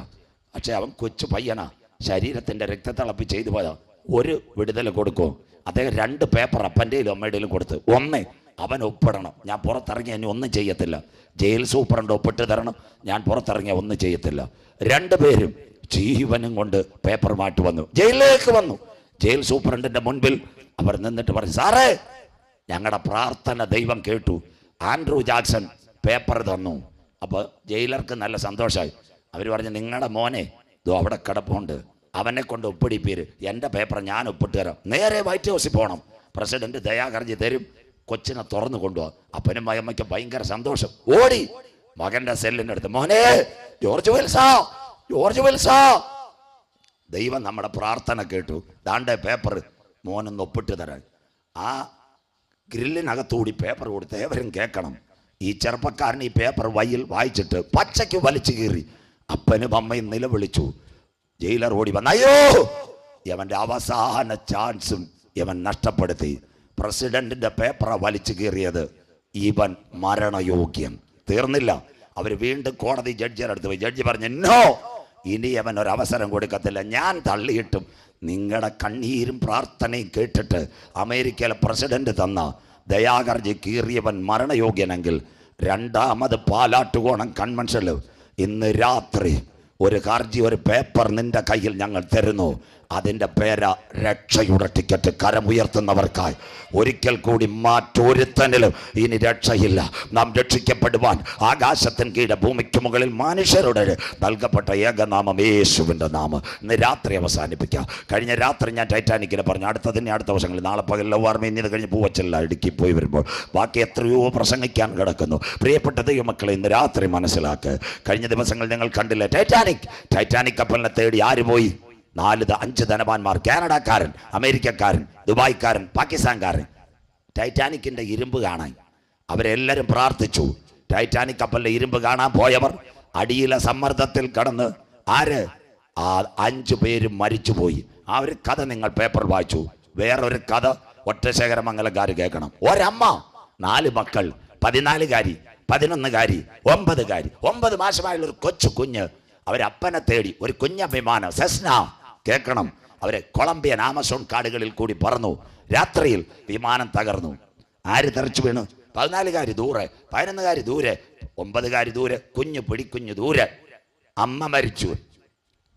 പക്ഷേ അവൻ കൊച്ചു പയ്യനാ, ശരീരത്തിൻ്റെ രക്തത്തിളപ്പി ചെയ്തു പോയാ, ഒരു വിടുതൽ കൊടുക്കുമോ? അദ്ദേഹം 2 പേപ്പർ അപ്പൻ്റെയിലും അമ്മയുടെയിലും കൊടുത്ത്. 1 അവൻ ഒപ്പിടണം, ഞാൻ പുറത്തിറങ്ങി എന്നെ ഒന്നും ചെയ്യത്തില്ല. ജയിൽ സൂപ്രണ്ട് ഒപ്പിട്ട് തരണം, ഞാൻ പുറത്തിറങ്ങിയ ഒന്നും ചെയ്യത്തില്ല. 2 പേരും ജീവനും കൊണ്ട് പേപ്പറുമായിട്ട് വന്നു, ജയിലിലേക്ക് വന്നു. ജയിൽ സൂപ്രണ്ടിൻ്റെ മുൻപിൽ അവർ നിന്നിട്ട് പറഞ്ഞു, സാറേ ഞങ്ങളുടെ പ്രാർത്ഥന ദൈവം കേട്ടു. ആൻഡ്രൂ ജാക്സൺ പേപ്പർ തന്നു. അപ്പോൾ ജയിലർക്ക് നല്ല സന്തോഷമായി. അവർ പറഞ്ഞു, നിങ്ങളുടെ മോനെ ഇതോ അവിടെ കിടപ്പുണ്ട്, അവനെ കൊണ്ട് ഒപ്പിടിപ്പീര്. എൻ്റെ പേപ്പർ ഞാൻ ഒപ്പിട്ട് തരാം. നേരെ വൈറ്റ് ഹൗസിൽ പോകണം. പ്രസിഡന്റ് ദയാഹർജി തരും. കൊച്ചിനെ തുറന്നു കൊണ്ടുപോകാം. അപ്പനും അമ്മയ്ക്ക് ഭയങ്കര സന്തോഷം. ഓടി മകൻ്റെ സെല്ലിൻ്റെ അടുത്ത്, മോനെ ജോർജ് വിൽസാ, ജോർജ് വിൽസാ, ദൈവം നമ്മുടെ പ്രാർത്ഥന കേട്ടു, ദാണ്ടെ പേപ്പർ മോനൊന്ന് ഒപ്പിട്ട് തരാൻ. ആ ഗ്രില്ലിനകത്തൂടി പേപ്പർ കൊടുത്ത് ഏവരും കേൾക്കണം. ഈ ചെറുപ്പക്കാരൻ ഈ പേപ്പർ വായിച്ചിട്ട് പച്ചയ്ക്ക് വലിച്ചു കീറി. അപ്പനും അമ്മയും നിലവിളിച്ചു. ജയിലർ ഓടി വന്ന, അയ്യോ ഇവൻ്റെ അവസാന ചാൻസും ഇവൻ നഷ്ടപ്പെടുത്തി. പ്രസിഡന്റിന്റെ പേപ്പർ വലിച്ചു കീറിയത്, ഇവൻ മരണയോഗ്യൻ. തീർന്നില്ല. അവർ വീണ്ടും കോടതി ജഡ്ജിയുടെ അടുത്ത് പോയി. ജഡ്ജി പറഞ്ഞു, നോ, ഇനി അവൻ ഒരവസരം കൊടുക്കത്തില്ല. ഞാൻ തള്ളിയിട്ടും നിങ്ങളുടെ കണ്ണീരും പ്രാർത്ഥനയും കേട്ടിട്ട് അമേരിക്കയിലെ പ്രസിഡന്റ് തന്ന ദയാഹർജി കീറിയവൻ മരണയോഗ്യനെങ്കിൽ 2ാമത് പാലാട്ടുകോണം കൺവെൻഷനിൽ ഇന്ന് രാത്രി ഒരു ഹർജി, ഒരു പേപ്പർ നിന്റെ കയ്യിൽ ഞങ്ങൾ തരുന്നു. അതിൻ്റെ പേര് രക്ഷയുടെ ടിക്കറ്റ്. കരമുയർത്തുന്നവർക്കായി ഒരിക്കൽ കൂടി മറ്റൊരുത്തനിലും ഇനി രക്ഷയില്ല. നാം രക്ഷിക്കപ്പെടുവാൻ ആകാശത്തിന് കീഴെ ഭൂമിക്ക് മുകളിൽ മനുഷ്യരുടെ നൽകപ്പെട്ട ഏകനാമം യേശുവിൻ്റെ നാമം. ഇന്ന് രാത്രി അവസാനിപ്പിക്കാം. കഴിഞ്ഞ രാത്രി ഞാൻ ടൈറ്റാനിക്കിനെ പറഞ്ഞു. അടുത്ത ദിവസങ്ങളിൽ നാളെ പകലിലെ ഓർമ്മ ഇനി ഇത് കഴിഞ്ഞ് പൂവച്ചല്ല ഇടുക്കി പോയി വരുമ്പോൾ ബാക്കി എത്രയോ പ്രസംഗിക്കാൻ കിടക്കുന്നു. പ്രിയപ്പെട്ട ദൈവമക്കളെ, ഇന്ന് രാത്രി മനസ്സിലാക്ക്. കഴിഞ്ഞ ദിവസങ്ങളിൽ നിങ്ങൾ കണ്ടില്ലേ, ടൈറ്റാനിക് കപ്പലിനെ തേടി ആര് പോയി? 4-5 ധനവാന്മാർ. കാനഡക്കാരൻ, അമേരിക്കക്കാരൻ, ദുബായ്ക്കാരൻ, പാകിസ്ഥാൻകാരൻ. ടൈറ്റാനിക്കിൻ്റെ ഇരുമ്പ് കാണാൻ അവരെല്ലാവരും പ്രാർത്ഥിച്ചു. ടൈറ്റാനിക് കപ്പലിലെ ഇരുമ്പ് കാണാൻ പോയവർ അടിയിലെ സമ്മർദ്ദത്തിൽ കടന്ന് ആര്? ആ 5 പേരും മരിച്ചുപോയി. ആ ഒരു കഥ നിങ്ങൾ പേപ്പർ വായിച്ചു. വേറൊരു കഥ ഒറ്റശേഖരമംഗലക്കാർ കേൾക്കണം. ഒരമ്മ 4 മക്കൾ, 14കാരി, 11കാരി, 9കാരി, 9 മാസമായുള്ളൊരു കൊച്ചു കുഞ്ഞ്. അവരപ്പനെ തേടി ഒരു കുഞ്ഞ വിമാനം സെസ്ന, കേൾക്കണം, അവരെ കൊളംബിയൻ ആമസോൺ കാടുകളിൽ കൂടി പറന്നു. രാത്രിയിൽ വിമാനം തകർന്നു. ആര് തെറിച്ചു വീണു? 14കാരി ദൂരെ, 11കാരി ദൂരെ, 9കാരി ദൂരെ, പിടിക്കുഞ്ഞ് ദൂരെ. അമ്മ മരിച്ചു,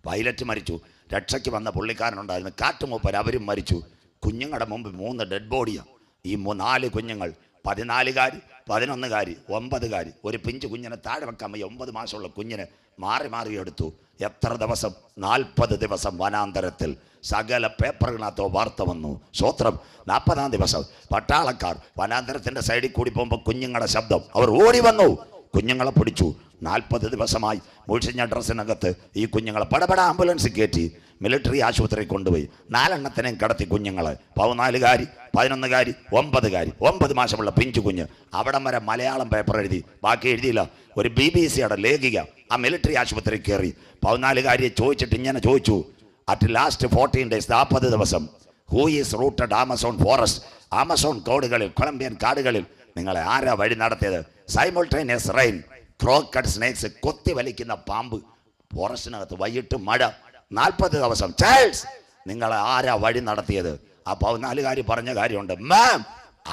പൈലറ്റ് മരിച്ചു, രക്ഷയ്ക്ക് വന്ന പുള്ളിക്കാരനുണ്ടായിരുന്നു, കാട്ടുമൂപ്പർ, അവരും മരിച്ചു. കുഞ്ഞുങ്ങളുടെ മുമ്പ് 3 ഡെഡ് ബോഡിയാണ്. ഈ 4 കുഞ്ഞുങ്ങൾ 14 കാരി, 11 കാരി, 9 കാരി. ഒരു പിഞ്ചു കുഞ്ഞിനെ താഴെ വെക്കാൻ വയ്യ. 9 മാസമുള്ള കുഞ്ഞിനെ മാറി മാറി എടുത്തു. എത്ര ദിവസം? 40 ദിവസം വനാന്തരത്തിൽ. സകല പേപ്പറുകളകത്തോ വാർത്ത വന്നു. സ്വോത്രം. 40-ാം ദിവസം പട്ടാളക്കാർ വനാന്തരത്തിന്റെ സൈഡിൽ കൂടി പോകുമ്പോൾ കുഞ്ഞുങ്ങളുടെ ശബ്ദം. അവർ ഓടി വന്നു, കുഞ്ഞുങ്ങളെ പിടിച്ചു. 40 ദിവസമായി മുഴിഞ്ഞ ഡ്രസ്സിനകത്ത് ഈ കുഞ്ഞുങ്ങളെ പടപട ആംബുലൻസ് കയറ്റി മിലിറ്ററി ആശുപത്രിയിൽ കൊണ്ടുപോയി. 4 എണ്ണത്തിനെയും കടത്തി കുഞ്ഞുങ്ങളെ. 14 കാരി, 11 കാരി, 9 കാരി. 9 മാസമുള്ള പിഞ്ചു കുഞ്ഞ്. അവിടം വരെ മലയാളം പേപ്പർ എഴുതി, ബാക്കി എഴുതിയില്ല. ഒരു BBC-യുടെ ലേഖിക ആ മിലിറ്ററി ആശുപത്രിയിൽ കയറി 14 കാരിയെ ചോദിച്ചിട്ട് ഇങ്ങനെ ചോദിച്ചു, അറ്റ് ലാസ്റ്റ് 14 days, 40 ദിവസം, who is rooted Amazon forest, Amazon കാടുകളിൽ, കൊളംബിയൻ കാടുകളിൽ നിങ്ങളെ ആരാ വഴി നടത്തിയത്? സൈമൾട്ടേനിയസ് റെയിൻ, ക്രോക്കഡ് സ്നേക്സ്, കൊത്തി വലിക്കുന്ന പാമ്പ്, ഫോറസ്റ്റിനകത്ത് വൈകിട്ട് മഴ, 40 ദിവസം. ചൈൽഡ്സ്, നിങ്ങളെ ആരാ വഴി നടത്തിയത്? ആ 14 കാരി പറഞ്ഞ കാര്യമുണ്ട്. Ma'am,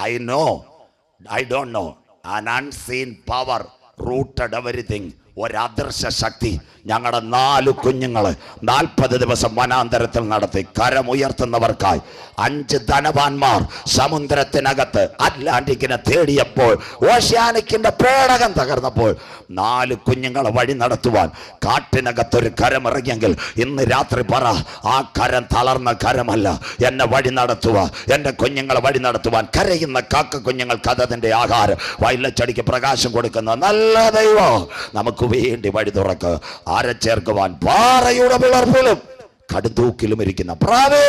I don't know, an unseen power rooted everything. ഒരദൃശ്യ ശക്തി ഞങ്ങളുടെ 4 കുഞ്ഞുങ്ങളെ 40 ദിവസം വനാന്തരത്തിൽ നടത്തി. കരമുയർത്തുന്നവർക്കായി 5 ധനവാന്മാർ സമുദ്രത്തിനകത്ത് അറ്റ്ലാന്റിക്കിനെ തേടിയപ്പോൾ, ഓഷ്യാനിക്കിന്റെ പേടകം തകർന്നപ്പോൾ 4 കുഞ്ഞുങ്ങളെ വഴി നടത്തുവാൻ കാട്ടിനകത്തൊരു കരമിറങ്ങിയെങ്കിൽ ഇന്ന് രാത്രി പറ, ആ കരം തളർന്ന കരമല്ല. എന്നെ വഴി നടത്തുക, എൻ്റെ കുഞ്ഞുങ്ങളെ വഴി നടത്തുവാൻ കരയുന്ന കാക്ക കുഞ്ഞുങ്ങൾക്ക് അതതിൻ്റെ ആഹാരം, വയലച്ചടിക്ക് പ്രകാശം കൊടുക്കുന്ന നല്ല ദൈവം നമുക്ക് വേണ്ടി വഴി തുറക്ക്. ആരെ ചേർക്കുവാൻ? പാറയുടെ പിളർപ്പിലും കടുതൂക്കിലും ഇരിക്കുന്ന പ്രാവേ,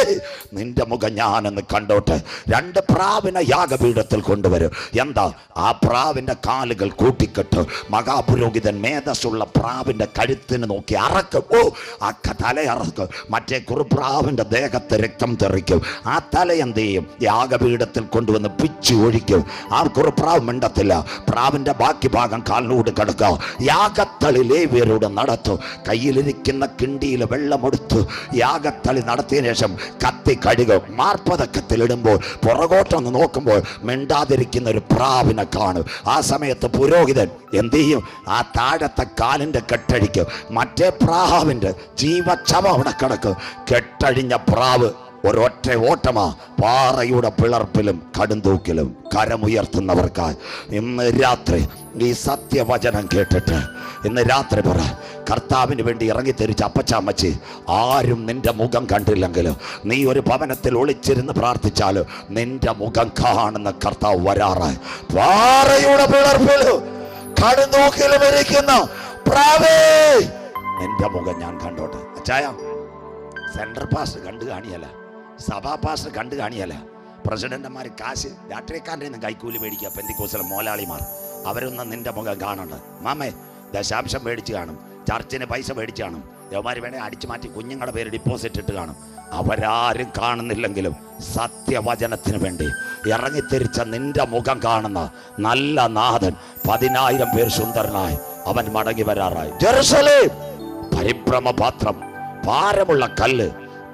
നിന്റെ മുഖം ഞാനെന്ന് കണ്ടോട്ടെ. 2 പ്രാവിനെ യാഗപീഠത്തിൽ കൊണ്ടുവരും. എന്താ? ആ പ്രാവിന്റെ കാലുകൾ കൂട്ടിക്കെട്ട്. മഹാപുരോഹിതൻ മേധസ്സുള്ള പ്രാവിന്റെ കഴുത്തിന് നോക്കി അറക്കും. ഓ, ആ തലയറക്കും. മറ്റേ കുറുപ്രാവിന്റെ ദേഹത്ത് രക്തം തെറിക്കും. ആ തല എന്ത് ചെയ്യും? യാഗപീഠത്തിൽ കൊണ്ടുവന്ന് പിച്ചു ഒഴിക്കും. ആ കുറുപ്രാവ് മിണ്ടത്തില്ല. പ്രാവിന്റെ ബാക്കി ഭാഗം കാലിനോട് കിടക്കുക. യാഗത്തളി ലേവ്യരോട് നടത്തും. കയ്യിലിരിക്കുന്ന കിണ്ടിയിൽ വെള്ളമെടുത്ത് യാഗത്തളി നടത്തിയ ശേഷം കത്തി കഴുകും. മാർപ്പതക്കത്തിലിടുമ്പോൾ പുറകോട്ടൊന്ന് നോക്കുമ്പോൾ മിണ്ടാതിരിക്കുന്ന ഒരു പ്രാവിനെ കാണും. ആ സമയത്ത് പുരോഹിതൻ എന്ത് ചെയ്യും? ആ താഴത്തെ കാലിന്റെ കെട്ടഴിക്കും. മറ്റേ പ്രാവിന്റെ ജീവച്ഛവം അവിടെ കിടക്കും. കെട്ടഴിഞ്ഞ പ്രാവ് ഒരൊറ്റ ഓട്ടമാ. പാറയുടെ പിളർപ്പിലും കടുന്തൂക്കിലും കരമുയർത്തുന്നവർക്കായി ഇന്ന് രാത്രി ഈ സത്യവചനം കേട്ടിട്ട് ഇന്ന് രാത്രി പറ, കർത്താവിന് വേണ്ടി ഇറങ്ങിത്തിരിച്ച അപ്പച്ചാമ്മച്ചി, ആരും നിന്റെ മുഖം കണ്ടില്ലെങ്കിലും നീ ഒരു ഭവനത്തിൽ ഒളിച്ചിരുന്ന് പ്രാർത്ഥിച്ചാലും നിന്റെ മുഖം കാണുന്ന കർത്താവ് വരാറായി. പാറയുടെ പിളർപ്പിലും കടുന്തൂക്കിലും ഇരിക്കുന്ന പ്രാവേ, നിന്റെ മുഖം ഞാൻ കണ്ടോട്ടെ. അച്ചായ, സെൻട്രൽ പാസ്റ്റർ കണ്ടു കാണിയല്ല, സഭാ പാസ്റ്റർ കണ്ടു കാണിയല്ല, പ്രസിഡന്റുമാർ കാശ് രാഷ്ട്രീയക്കാരുടെ നിന്ന് കൈക്കൂലി മേടിക്കുക. പെന്തിക്കോസിലെ മോലാളിമാർ അവരൊന്നും നിന്റെ മുഖം കാണണ്ട. മാമേ, ദശാംശം മേടിച്ച് കാണും, ചർച്ചിന് പൈസ മേടിച്ച് കാണും, യവന്മാർ വേണേൽ അടിച്ചു മാറ്റി കുഞ്ഞുങ്ങളുടെ പേര് ഡിപ്പോസിറ്റ് ഇട്ട് കാണും. അവരാരും കാണുന്നില്ലെങ്കിലും സത്യവചനത്തിന് വേണ്ടി ഇറങ്ങിത്തിരിച്ച നിന്റെ മുഖം കാണുന്ന നല്ല നാഥൻ 10,000 പേർ സുന്ദരനായി അവൻ മടങ്ങി വരാറായി. ജെറുസലേം പരിഭ്രമപാത്രം, ഭാരമുള്ള കല്ല്.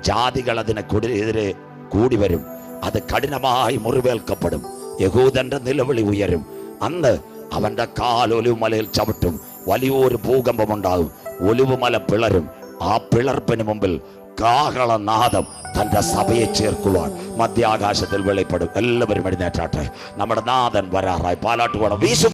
ജാതികൾ അതിനെ എതിരെ കൂടി വരും. അത് കഠിനമായി മുറിവേൽക്കപ്പെടും. യഹൂദന്റെ നിലവിളി ഉയരും. അന്ന് അവന്റെ കാൽ ഒലിവുമലയിൽ ചവിട്ടും. വലിയൊരു ഭൂകമ്പമുണ്ടാകും. ഒലിവുമല പിളരും. ആ പിളർപ്പിന് മുമ്പിൽ കാഹളനാദം തന്റെ സഭയെ ചേർക്കുവാൻ മധ്യാകാശത്തിൽ വെളിപ്പെടും. എല്ലാവരും എഴുന്നേറ്റാട്ടെ. നമ്മുടെ നാഥൻ വരാറായി. പാലാട്ടുകോണം വീശും.